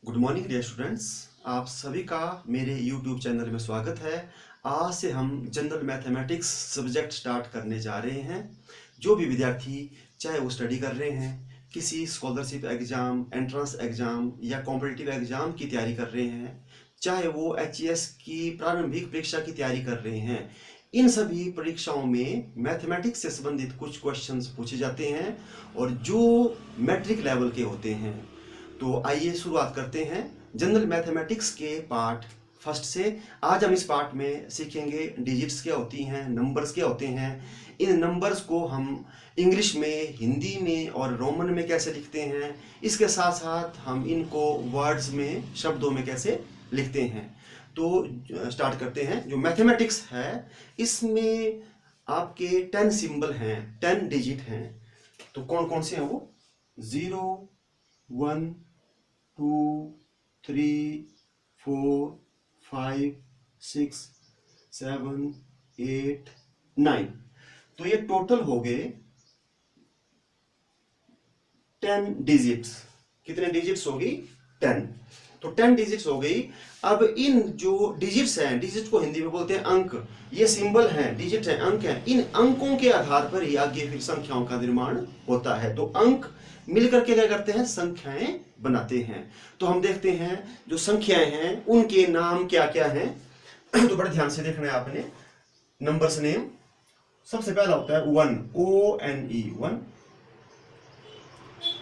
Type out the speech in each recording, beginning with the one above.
Good morning dear students. आप सभी का मेरे YouTube चैनल में स्वागत है। आज से हम जनरल मैथमेटिक्स सब्जेक्ट स्टार्ट करने जा रहे हैं। जो भी विद्यार्थी चाहे वो स्टडी कर रहे हैं, किसी स्कॉलरशिप एग्ज़ाम, एंट्रेंस एग्ज़ाम या कॉम्पिटिटिव एग्ज़ाम की तैयारी कर रहे हैं, चाहे वो HES की प्रारंभिक परीक्षा की तैयारी कर रहे हैं, इन सभी परीक्षाओं में मैथमेटिक्स से संबंधित कुछ क्वेश्चंस पूछे जाते हैं और जो मैट्रिक लेवल के होते हैं। तो आइए शुरुआत करते हैं जनरल मैथमेटिक्स के पार्ट फर्स्ट से। आज हम इस पार्ट में सीखेंगे डिजिट्स क्या होती हैं, नंबर्स क्या होते हैं, इन नंबर्स को हम इंग्लिश में, हिंदी में और रोमन में कैसे लिखते हैं, इसके साथ साथ हम इनको वर्ड्स में, शब्दों में कैसे लिखते हैं। तो स्टार्ट करते हैं। जो मैथमेटिक्स है इसमें आपके 10 सिंबल हैं, 10 डिजिट हैं। तो कौन कौन से हैं वो? 0 1 2 3 4 5 6 7 8 9। तो ये टोटल हो गए 10 डिजिट्स। कितने डिजिट्स होगी? 10। तो 10 डिजिट्स हो गई। अब इन जो डिजिट्स हैं, डिजिट को हिंदी में बोलते हैं अंक। ये सिंबल हैं, डिजिट हैं, अंक हैं। इन अंकों के आधार पर ही आगे फिर संख्याओं का निर्माण होता है। तो अंक मिलकर के क्या करते हैं? संख्याएं बनाते हैं। तो हम देखते हैं जो संख्याएं हैं उनके नाम क्या क्या हैं। तो बड़े ध्यान से देखना है आपने। नंबर्स नेम सबसे पहला होता है 1, ONE 1,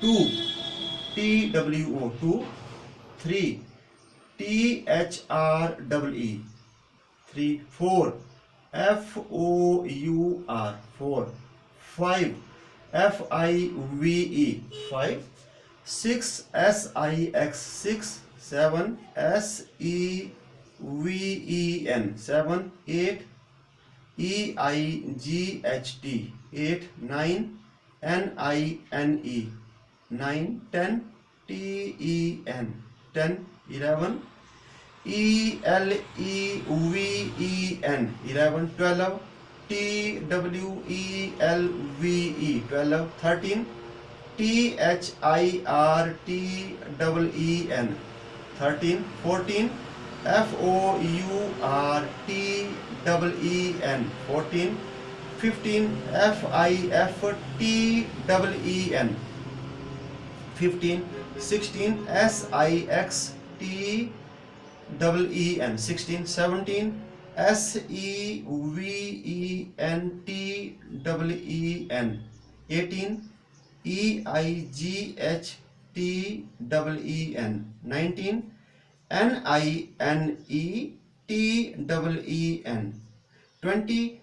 2 TWO 2, 3 THREE 3, 4 FOUR 4, 5 FIVE 5, 6 SIX 6, 7 SEVEN 7, 8 EIGHT 8, 9 NINE 9, 10 TEN 10, 11 ELEVEN 11, 12 TWELVE 12, 13 THIRTEN 13, 14 FOURTEN 14, 15 FIFTEN 15, 16 SIXTEEN 16, 17 SEVENTEEN 18 EIGHTEEN 19 NINETEEN 20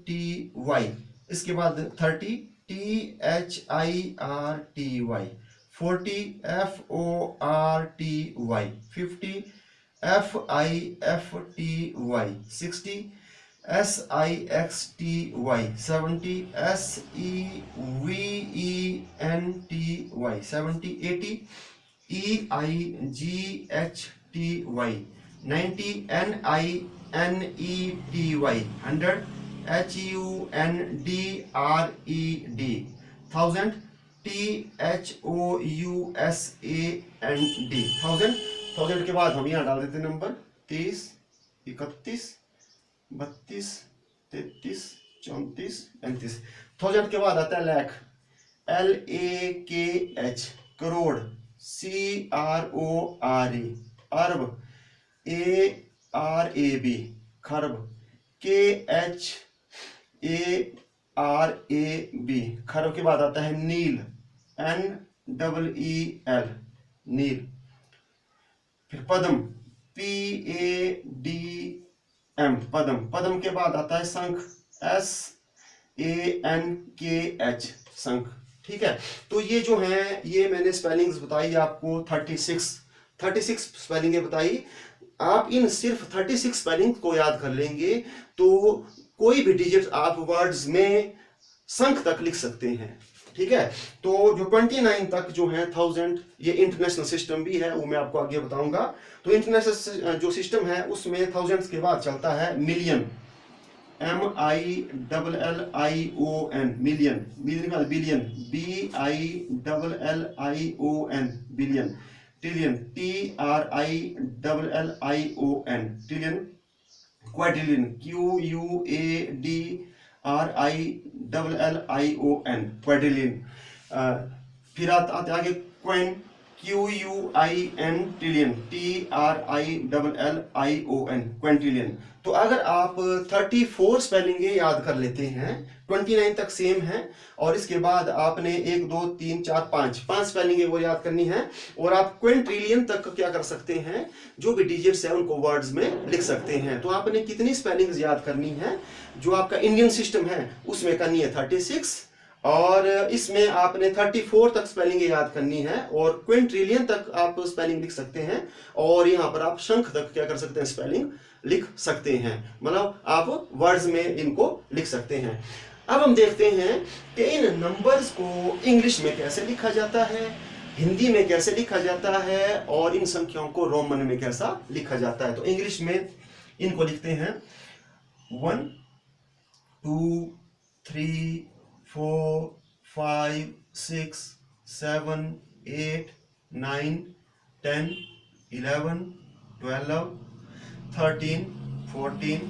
TWENTY। इसके बाद 30 THIRTY 40 FORTY 50 FIFTY 60 SIXTY 70 SEVENTY 70 80 EIGHTY 90 NINETY 100 HUNDRED 1000 THOUSAND 1000 के बाद हम यहाँ डाल देते नंबर 30 31 32 33 34 35। 1000 के बाद आता है लाख, LAKH करोड़, CRORE अरब, ARAB खरब, KHARAB खरब के बाद आता है नील, NEEL नील। फिर पद्म, PADM पद्म। पद्म के बाद आता है शंख, SANKH शंख। ठीक है। तो ये जो है, ये मैंने स्पेलिंग्स बताई आपको 36 स्पेलिंगें बताई। आप इन सिर्फ 36 स्पेलिंग को याद कर लेंगे तो कोई भी डिजिट आप वर्ड्स में शंख तक लिख सकते हैं। ठीक है। तो जो 29 तक जो है 1000, ये इंटरनेशनल सिस्टम भी है, वो मैं आपको आगे बताऊंगा। तो इंटरनेशनल जो सिस्टम है उसमें 1000 के बाद चलता है million, MILLION, million, million billion, BILLION, billion, trillion, TRILLION, trillion, quadrillion, QUADRILLION, quadrillion. फिर आते आगे क्वाइन, QUIN, ट्रिलियन, TRILLION, क्वांटिलियन। तो अगर आप 34 स्पेलिंग याद कर लेते हैं, 29 तक सेम है, और इसके बाद आपने 1 2 3 4 5 स्पेलिंग वो याद करनी है, और आप क्विंट्रिलियन तक क्या कर सकते हैं, जो भी डिजिट्स है उनको वर्ड्स में लिख सकते हैं। तो आपने कितनी स्पेलिंग्स याद करनी है, जो आपका इंडियन सिस्टम है उसमें करनी है 36, और इसमें आपने 34 तक स्पेलिंग याद करनी है, और क्विंट्रिलियन तक आप स्पेलिंग लिख सकते हैं, और यहाँ पर आप शंख तक क्या कर सकते हैं, स्पेलिंग लिख सकते हैं, मतलब आप वर्ड्स में इनको लिख सकते हैं। अब हम देखते हैं कि इन नंबर्स को इंग्लिश में कैसे लिखा जाता है, हिंदी में कैसे लिखा जाता है, और इन संख्याओं को रोमन में कैसा लिखा जाता है। तो इंग्लिश में इनको लिखते हैं 1 2 3 4 5 6 7 8 9 10 11 12 13 14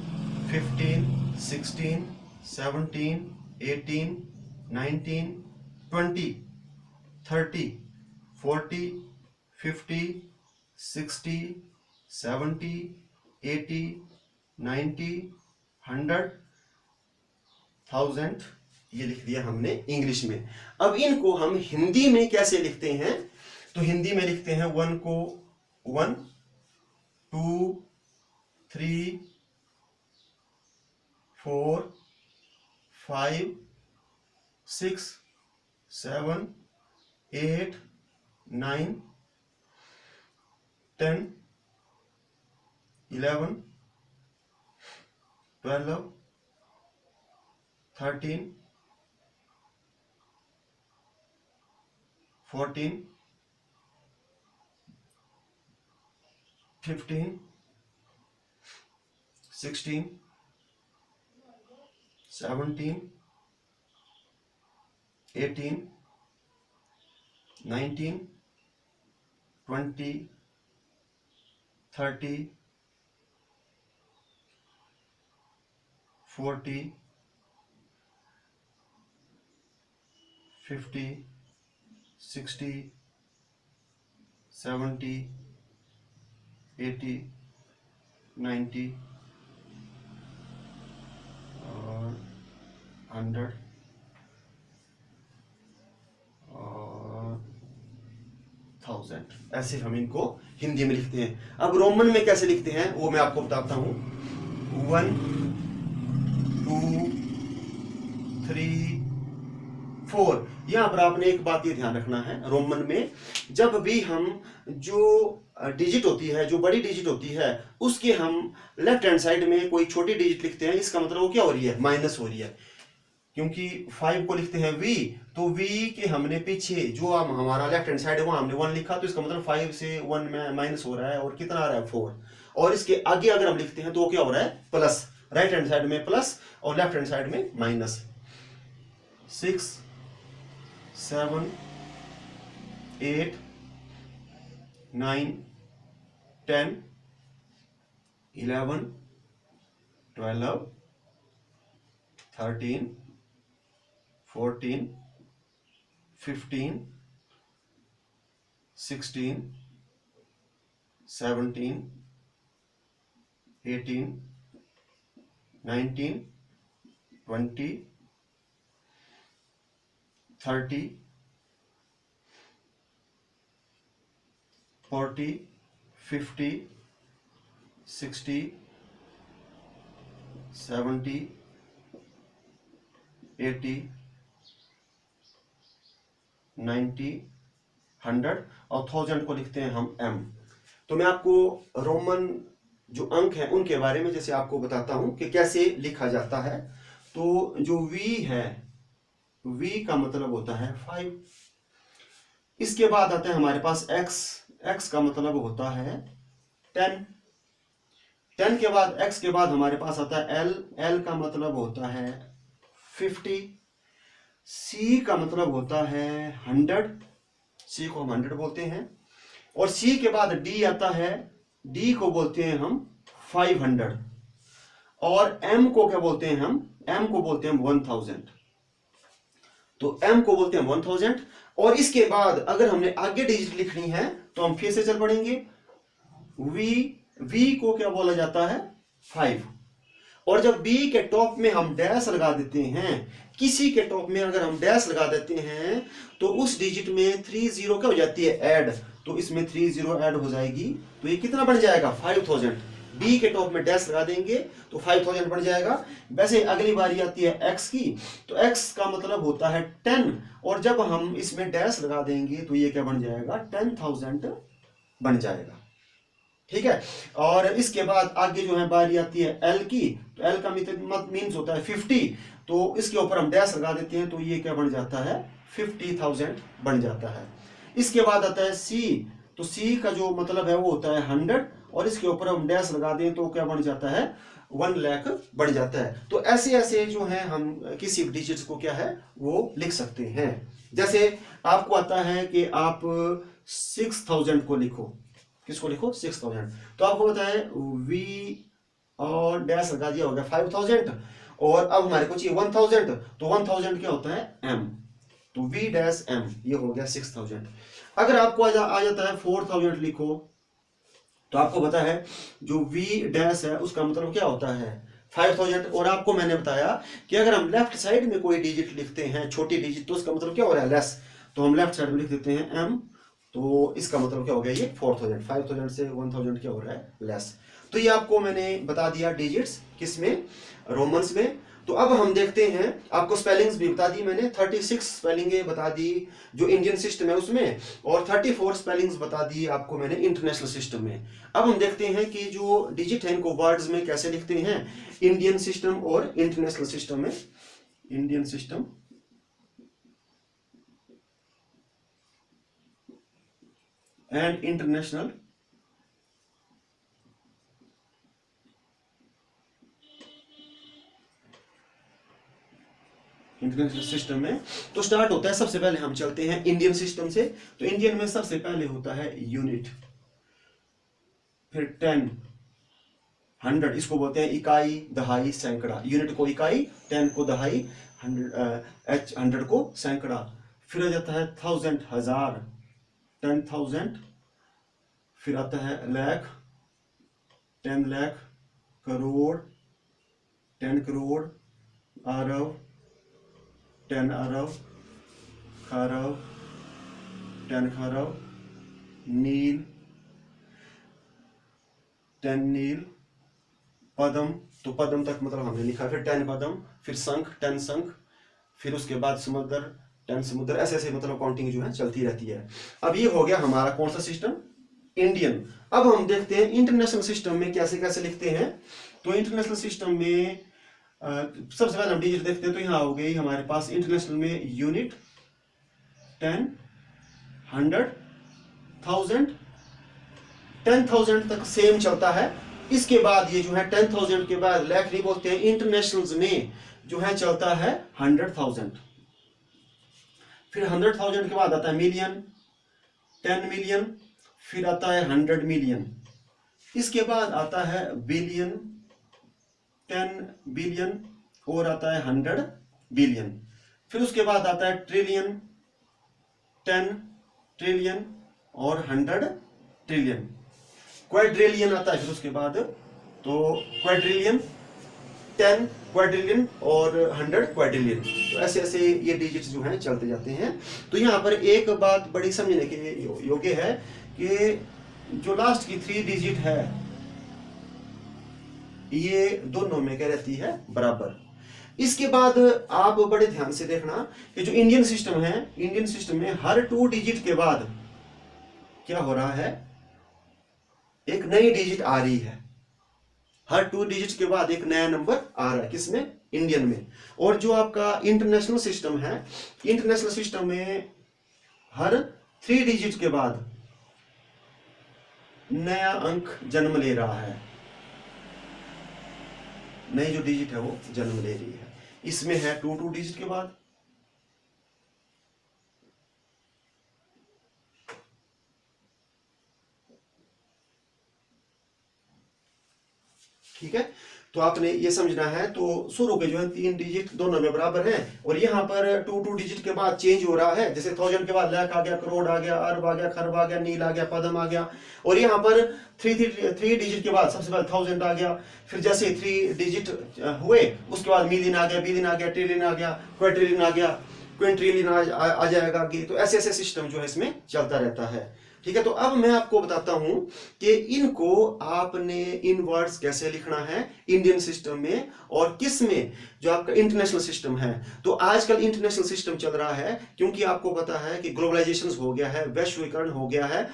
15 16 17 18 19 20 30 40 50 60 70 80 90 100 1000, ये लिख दिया हमने इंग्लिश में। अब इनको हम हिंदी में कैसे लिखते हैं, तो हिंदी में लिखते हैं 1 को 1 2 3 4 5 6 7 8 9 10 11 12 13 14 15 16 17 18 19 20 30 40 50 60 70 80 90 और 100 और 1000, ऐसे हम इनको हिंदी में लिखते हैं। अब रोमन में कैसे लिखते हैं वो मैं आपको बताता हूं। 1 2 3 4, यहां पर आपने एक बात ये ध्यान रखना है, रोमन में जब भी हम जो डिजिट होती है, जो बड़ी डिजिट होती है, उसके हम लेफ्ट हैंड साइड में कोई छोटी डिजिट लिखते हैं, इसका मतलब वो क्या हो रही है, माइनस हो रही है। क्योंकि 5 को लिखते हैं v, तो v के हमने पीछे जो हमारा लेफ्ट हैंड साइड है वहां हमने 1 लिखा, तो इसका मतलब 5 से 1 में माइनस हो रहा है, और कितना आ रहा है 4। और इसके आगे अगर हम लिखते हैं तो वो क्या हो रहा है, प्लस, राइट हैंड साइड में प्लस और लेफ्ट हैंड साइड में माइनस। 6 7 8 9 10 11 12 13 14 15 16 17 18 19 20 30 40 50 60 70 80 90 100 और 1000 को लिखते हैं हम m। तो मैं आपको रोमन जो अंक हैं उनके बारे में जैसे आपको बताता हूं कि कैसे लिखा जाता है। तो जो v है, v का मतलब होता है 5। इसके बाद आता है हमारे पास x, x का मतलब होता है 10। 10 के बाद x के बाद हमारे पास आता है l, l का मतलब होता है 50, c का मतलब होता है 100, c को हम 100 बोलते हैं, और c के बाद d आता है, d को बोलते हैं हम 500, और m को क्या बोलते हैं हम, m को बोलते हैं 1000, तो m को बोलते हैं 1000। और इसके बाद अगर हमने आगे डिजिट लिखनी है तो हम फिर से चल पड़ेंगे, v को क्या बोला जाता है 5, और जब b के टॉप में हम डैश लगा देते हैं, किसी के टॉप में अगर हम डैश लगा देते हैं तो उस डिजिट में 30 क्या हो जाती है ऐड, तो इसमें 30 ऐड हो जाएगी, तो ये कितना बन जाएगा 5000। b के टॉप में डैश लगा देंगे तो 5000 बन जाएगा। वैसे अगली बारी आती है x की, तो x का मतलब होता है 10, और जब हम इसमें डैश लगा देंगे तो ये क्या बन जाएगा 10,000 बन जाएगा। ठीक है, और इसके बाद आगे जो है बारी आती है l की, तो l का मीन्स होता है 50, तो इसके ऊपर हम डैश लगा देते हैं तो ये क्या बन जाता है 50,000 बन जाता है। इसके बाद आता है c, तो c का जो मतलब है वो होता है 100, और इसके ऊपर हम डैश लगा दें तो क्या बन जाता है 1 लाख बन जाता है। तो ऐसे ऐसे जो है हम किसी डिजिट्स को क्या है वो लिख सकते हैं। जैसे आपको आता है कि आप 6000 को लिखो, किसको लिखो 6000, तो आपको पता है v और डैश लगा दिया होगा 5000, और अब हमारे को चाहिए 1000, तो 1000 क्या होता है m, तो v डैश m, ये हो गया 6000। अगर आपको आ जाता है 4000 लिखो, तो आपको पता है जो v डैश है उसका मतलब क्या होता है 5000, और आपको मैंने बताया कि अगर हम लेफ्ट साइड में कोई डिजिट लिखते हैं छोटी डिजिट, तो उसका मतलब क्या हो रहा है लेस, तो हम लेफ्ट साइड में लिख देते हैं m, तो इसका मतलब क्या हो गया ये 4000, 5000 से 1000 क्या हो रहा है लेस। तो ये आपको मैंने बता दिया डिजिट्स किसमें, रोमन्स में। तो अब हम देखते हैं, आपको स्पेलिंग्स भी बता दी मैंने, 36 स्पेलिंगें बता दी जो इंडियन सिस्टम है उसमें, और 34 स्पेलिंग्स बता दी आपको मैंने इंटरनेशनल सिस्टम में। अब हम देखते हैं कि जो डिजिट है इनको वर्ड्स में कैसे लिखते हैं इंडियन सिस्टम और इंटरनेशनल सिस्टम में। Indian system and international international system में। तो स्टार्ट होता है, सबसे पहले हम चलते हैं इंडियन सिस्टम से। तो इंडियन में सबसे पहले होता है यूनिट, फिर 10, 100, इसको बोलते हैं इकाई, दहाई, सैकड़ा। यूनिट को इकाई, 10 को दहाई, 100 को सैकड़ा। फिर आ जाता है 1000 हजार, 10,000। फिर आता है लाख, 10 लाख, करोड़, 10 करोड़, अरब, 10 अरब, खरब, 10 खरब, नील, 10 नील, पद्म, तो पद्म तक मतलब हमने लिखा, फिर 10 पद्म, फिर शंख, 10 शंख, फिर उसके बाद समुद्र, 10 समुद्र, ऐसे ऐसे मतलब काउंटिंग जो है चलती रहती है। अब ये हो गया हमारा कौन सा सिस्टम, इंडियन। अब हम देखते हैं इंटरनेशनल सिस्टम में कैसे कैसे लिखते हैं। तो इंटरनेशनल सिस्टम में सबसे पहले हम डिजिट देखते हैं, तो यहाँ हो गई हमारे पास इंटरनेशनल में यूनिट, 10, 100, 1000, 10,000 तक सेम चलता है। इसके बाद ये जो है 10,000 के बाद लाख नहीं बोलते हैं, इंटरनेशनल में जो है चलता है 100,000। फिर 100,000 के बाद आता है मिलियन, 10 मिलियन, फिर आता है 100 मिलियन। इसके बाद आता है बिलियन, 10 बिलियन, और आता है 100 बिलियन। फिर उसके बाद आता है ट्रिलियन, 10 ट्रिलियन और 100 ट्रिलियन। क्वाड्रिलियन आता है फिर उसके बाद, तो क्वाड्रिलियन, 10 क्वाड्रिलियन और 100 क्वाड्रिलियन। तो ऐसे ऐसे ये डिजिट्स जो हैं चलते जाते हैं। तो यहाँ पर एक बात बड़ी समझने के योग्य है कि जो लास्ट की 3 डिजिट है ये दोनों में क्या रहती है बराबर। इसके बाद आप बड़े ध्यान से देखना कि जो इंडियन सिस्टम है, इंडियन सिस्टम में हर 2 डिजिट के बाद क्या हो रहा है, एक नई डिजिट आ रही है। हर 2 डिजिट के बाद एक नया नंबर आ रहा है, किसमें, इंडियन में। और जो आपका इंटरनेशनल सिस्टम है, इंटरनेशनल सिस्टम में हर 3 डिजिट के बाद नया अंक जन्म ले रहा है। नई जो डिजिट है वो जन्म ले रही है। इसमें है 2 डिजिट के बाद, ठीक है। तो आपने ये समझना है, तो शुरू के जो है 3 डिजिट दोनों में बराबर हैं, और यहाँ पर 2 डिजिट के बाद चेंज हो रहा है, जैसे 1000 के बाद लाख आ गया, करोड़ आ गया, अरब आ गया, खरब आ गया, नील आ गया, पदम आ गया, और यहाँ पर 3 डिजिट के बाद सबसे पहले 1000 आ गया, फिर जैसे 3 डिजिट हुए उसके बाद मिलियन आ गया, बिलियन आ गया, ट्रिलियन आ गया, क्वाड्रिलियन आ गया, क्विंट्रिलियन आ जाएगा आगे। तो ऐसे ऐसे सिस्टम जो है इसमें चलता रहता है, ठीक है। तो अब मैं आपको बताता हूं कि इनको आपने इन वर्ड्स कैसे लिखना है इंडियन सिस्टम में और किस में, जो आपका इंटरनेशनल सिस्टम है। तो आजकल इंटरनेशनल सिस्टम चल रहा है, क्योंकि आपको पता है कि ग्लोबलाइजेशन हो गया है, वैश्वीकरण हो गया है,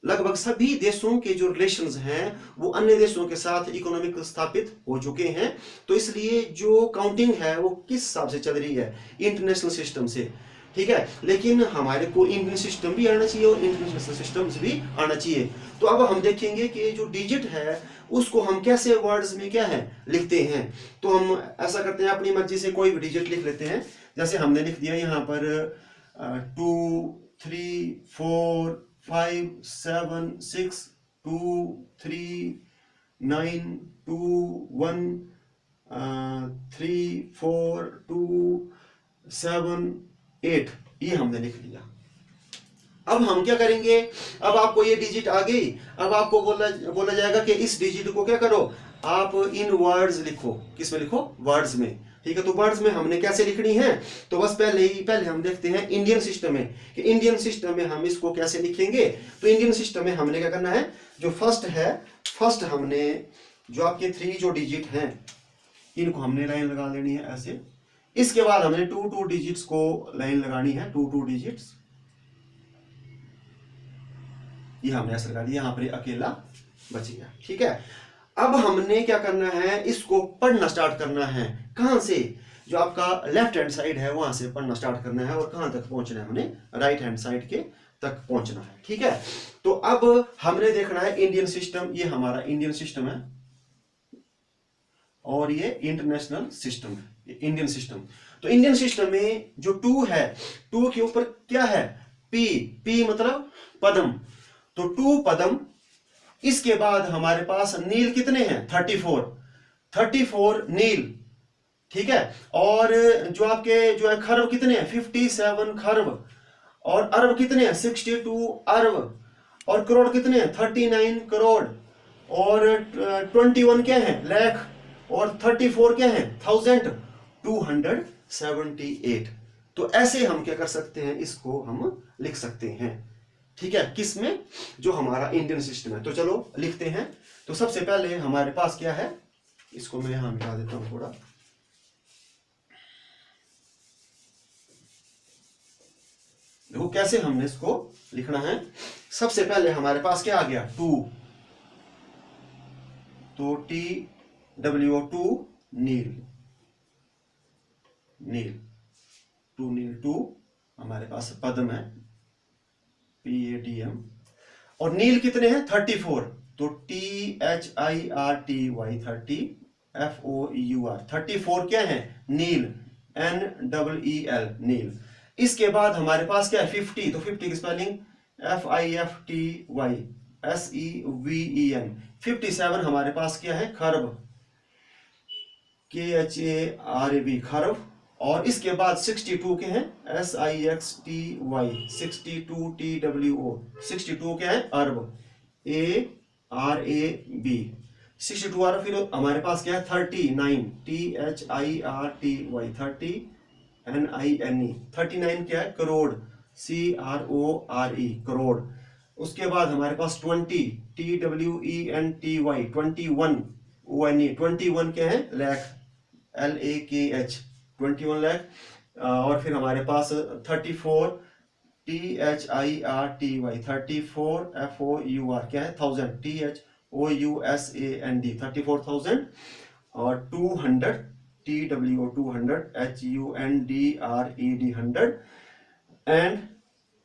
लगभग सभी देशों के जो रिलेशंस हैं वो अन्य देशों के साथ इकोनॉमिक स्थापित हो चुके हैं। तो इसलिए जो काउंटिंग है वो किस हिसाब से चल रही है, इंटरनेशनल सिस्टम से, ठीक है। लेकिन हमारे को इंडियन सिस्टम भी आना चाहिए और इंटरनेशनल सिस्टम्स भी आना चाहिए। तो अब हम देखेंगे कि जो डिजिट है उसको हम कैसे वर्ड्स में क्या है लिखते हैं। तो हम ऐसा करते हैं, अपनी मर्जी से कोई भी डिजिट लिख लेते हैं। जैसे हमने लिख दिया यहाँ पर 2 3 4 5 7 6 2 3 9 2 1 3 4 2 7 8, ये हमने लिख लिया। अब हम क्या करेंगे, अब आपको ये डिजिट आ गई, अब आपको बोला जाएगा कि इस डिजिट को क्या करो, आप इन वर्ड्स लिखो। किस में लिखो, वर्ड्स में, ठीक है। तो वर्ड्स में हमने कैसे लिखनी है, तो बस पहले हम देखते हैं इंडियन सिस्टम में कि इंडियन सिस्टम में हम इसको कैसे लिखेंगे। तो इंडियन सिस्टम में हमने क्या करना है, जो फर्स्ट हमने जो आपके 3 जो डिजिट हैं इनको हमने लाइन लगा लेनी है ऐसे। इसके बाद हमने 2 डिजिट्स को लाइन लगानी है, 2 डिजिट्स, ये हमने ऐसा लगा दिया, यहां पर अकेला बच गया, ठीक है। अब हमने क्या करना है, इसको पढ़ना स्टार्ट करना है। कहां से, जो आपका लेफ्ट हैंड साइड है वहां से पढ़ना स्टार्ट करना है, और कहां तक पहुंचना है, हमने राइट हैंड साइड के तक पहुंचना है, ठीक है। तो अब हमने देखना है इंडियन सिस्टम, ये हमारा इंडियन सिस्टम है और ये इंटरनेशनल सिस्टम है, इंडियन सिस्टम। तो इंडियन सिस्टम में जो 2 है, 2 के ऊपर क्या है, पी मतलब पदम, तो 2 पदम। इसके बाद हमारे पास नील कितने हैं, 34 नील, ठीक है। और जो आपके जो है खरब कितने हैं, 57 खरब, और अरब कितने हैं, 62 अरब, और करोड़ कितने हैं, 39 करोड़, और 21 क्या है, लाख, और 34 क्या है, 1278। तो ऐसे हम क्या कर सकते हैं, इसको हम लिख सकते हैं, ठीक है। किस में, जो हमारा इंडियन सिस्टम है। तो चलो लिखते हैं। तो सबसे पहले हमारे पास क्या है, इसको मैं यहां मिटा देता हूं थोड़ा। देखो कैसे हमने इसको लिखना है। सबसे पहले हमारे पास क्या आ गया, 2, तो TWO2 नील, 2 हमारे पास पदम है, PADM, और नील कितने हैं, 34, तो THIRTY 30 FOUR 34 क्या है, नील, NEEL नील। इसके बाद हमारे पास क्या है, 50, तो 50 की स्पेलिंग FIFTY SEVEN। 57 हमारे पास क्या है, खरब, KHARB खरब। और इसके बाद 62 के हैं, SIXTY 62 TWO 62 क्या है, अरब, ARAB 62 अरब। फिर हमारे पास क्या है, 39 THIRTY 30 NINE 39 क्या है, करोड़, CRORE करोड़। उसके बाद हमारे पास 20 TWENTY 21 ONE 21 क्या है, लाख, LAKH 21 लाख। और फिर हमारे पास 34 THIRTY 34 FOUR क्या है, 1000 THOUSAND 34,000। और 200 TWO 200 HUNDRED 100 and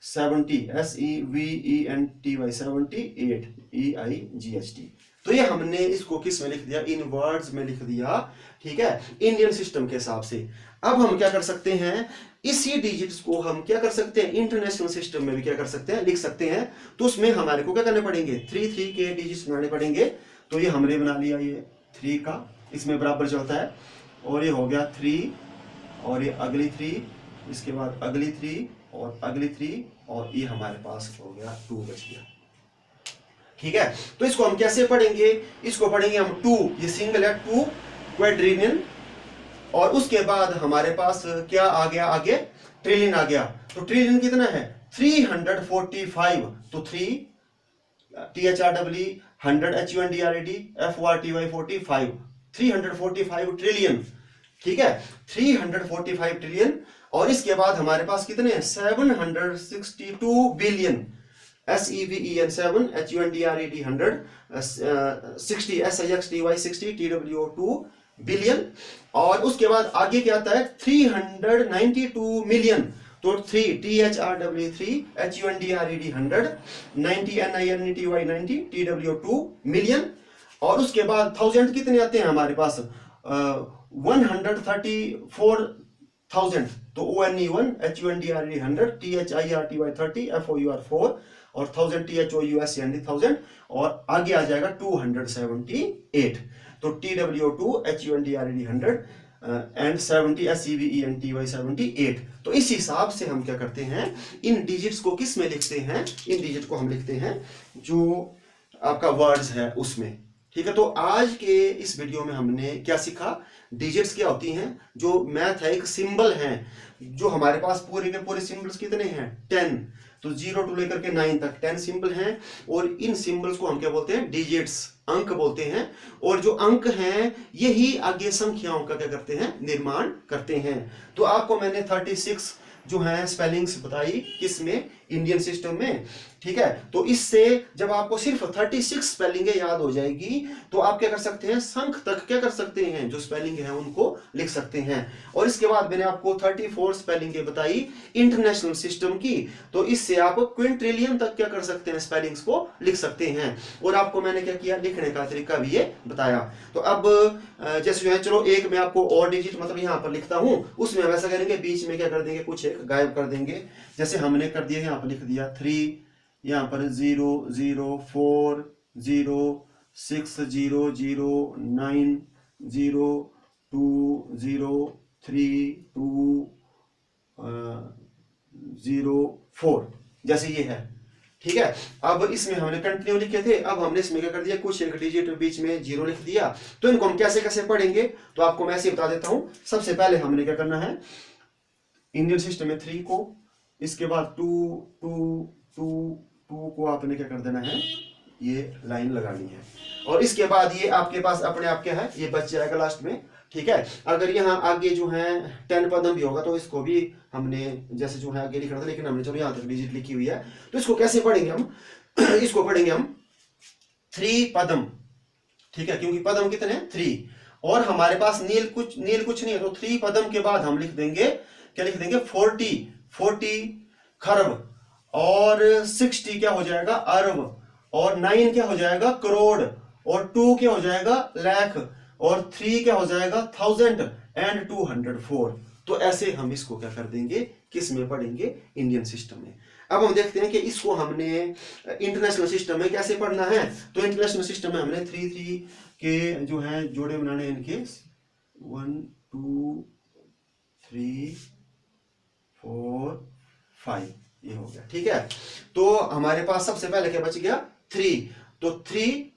70 SEVENTY 78 EIGHT। तो ये हमने इसको किस में लिख दिया, इन वर्ड्स में लिख दिया, ठीक है, इंडियन सिस्टम के हिसाब से। अब हम क्या कर सकते हैं, इसी डिजिट्स को हम क्या कर सकते हैं, इंटरनेशनल सिस्टम में भी क्या कर सकते हैं, लिख सकते हैं। तो उसमें हमारे को क्या करने पड़ेंगे, 3 के डिजिट्स बनाने पड़ेंगे। तो ये हमने बना लिया, ये 3 का इसमें बराबर जो होता है, और ये हो गया 3, और ये अगली 3, इसके बाद अगली 3 और अगली 3, और ये हमारे पास हो गया 2 बच गया, ठीक है। तो इसको हम कैसे पढ़ेंगे, इसको पढ़ेंगे हम 2, ये सिंगल है 2 क्वाड्रिलियन, और उसके बाद हमारे पास क्या आ गया, आगे ट्रिलियन आ गया। तो ट्रिलियन कितना है, 345, तो 3 THREE 100 HUNDRED FORTY 45, 345 ट्रिलियन, ठीक है, 345 ट्रिलियन। और इसके बाद हमारे पास कितने हैं, 762 billion, SEVEN 7 HUNDRED 100 60 SIXTY 60 TWO2 billion. और उसके बाद आगे क्या आता है, 392 मिलियन, तो 3 THREE HUNDRED 100 90 NINETY 90 TWO2 million. और उसके बाद 1000 कितने आते हैं हमारे पास, 134,000, तो ONE1 HUNDRED 100 THIRTY 30 FOUR 4 और 1000 THOUSEND 1000, और आगे आ जाएगा 278, तो TWO2 HUNDRED 100 एंड 70 SEVENTY 78। तो इस हिसाब से हम क्या करते हैं, इन डिजिट्स को किस में लिखते हैं, इन डिजिट को हम लिखते हैं जो आपका वर्ड्स है उसमें, ठीक है। तो आज के इस वीडियो में हमने क्या सीखा, डिजिट्स क्या होती हैं, जो मैथ है, एक सिंबल है, जो हमारे पास पूरे के पूरे सिंबल्स कितने हैं, 10, तो 0 टू लेकर के 9 तक 10 सिंबल हैं, और इन सिंबल्स को हम क्या बोलते हैं, डिजिट्स, अंक बोलते हैं। और जो अंक हैं यही आगे संख्याओं का क्या करते हैं, निर्माण करते हैं। तो आपको मैंने 36 जो है स्पेलिंग्स बताई, किसमें, इंडियन सिस्टम में, ठीक है। तो इससे जब आपको सिर्फ 36 स्पेलिंग याद हो जाएगी, तो आप क्या कर सकते हैं, संख तक क्या कर सकते हैं, जो स्पेलिंग है उनको लिख सकते हैं। और इसके बाद मैंने आपको 34 स्पेलिंग बताई इंटरनेशनल सिस्टम की, तो इससे आप क्विंट्रिलियन तक क्या कर सकते हैं, स्पेलिंग्स को लिख सकते हैं। और आपको मैंने क्या किया, लिखने का तरीका भी ये बताया। तो अब जैसे जो है, चलो एक मैं आपको और डिजिट मतलब यहाँ पर लिखता हूं, उसमें हम ऐसा करेंगे, बीच में क्या कर देंगे, कुछ एक गायब कर देंगे। जैसे हमने कर दिया, यहाँ पर लिख दिया 3, यहाँ पर 0 0 4 0 6 0 0 9 0 2 0 3 2 0 4, जैसे ये है, ठीक है। अब इसमें हमने कंटिन्यू लिखे थे, अब हमने इसमें क्या कर दिया, कुछ एक डिजिट बीच में 0 लिख दिया। तो इनको हम कैसे कैसे पढ़ेंगे, तो आपको मैं ऐसे बता देता हूं। सबसे पहले हमने क्या करना है, इंडियन सिस्टम में 3 को, इसके बाद 2 2 2 2 को आपने क्या कर देना है, ये लाइन लगानी है। और इसके बाद ये आपके पास अपने आप क्या है, ये बच जाएगा लास्ट में, ठीक है। अगर यहाँ आगे जो है 10 पदम भी होगा, तो इसको भी हमने जैसे जो है आगे लिखना था, लेकिन हमने चलो यहाँ तक डिजिट लिखी हुई है। तो इसको कैसे पढ़ेंगे हम इसको पढ़ेंगे हम 3 पदम, ठीक है, क्योंकि पदम कितने हैं, 3, और हमारे पास नील कुछ नहीं है, तो 3 पदम के बाद हम लिख देंगे, क्या लिख देंगे, 40 खरब, और 60 क्या हो जाएगा, अरब, और 9 क्या हो जाएगा, करोड़, और 2 क्या हो जाएगा, लाख, और 3 क्या हो जाएगा, 1000 एंड 204। तो ऐसे हम इसको क्या कर देंगे, किस में पढ़ेंगे, इंडियन सिस्टम में। अब हम देखते हैं कि इसको हमने इंटरनेशनल सिस्टम में कैसे पढ़ना है। तो इंटरनेशनल सिस्टम में हमने 3 के जो है जोड़े बनाने, इनके 1 2 3 4 5, ये हो गया, ठीक है। तो हमारे पास सबसे पहले क्या बच गया, 3, तो 3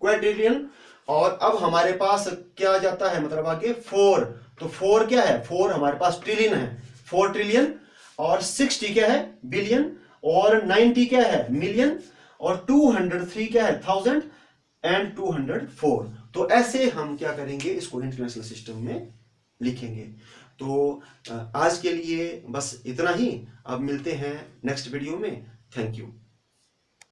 क्वाड्रिलियन। और अब हमारे पास क्या जाता है, मतलब आगे 4, तो 4 क्या है, 4 हमारे पास ट्रिलियन है, 4 ट्रिलियन, और 60 क्या है, बिलियन, और 90 क्या है, मिलियन, और 203 क्या है, 1000 एंड 204। तो ऐसे हम क्या करेंगे, इसको इंटरनेशनल सिस्टम में लिखेंगे। तो आज के लिए बस इतना ही, अब मिलते हैं नेक्स्ट वीडियो में। Thank you.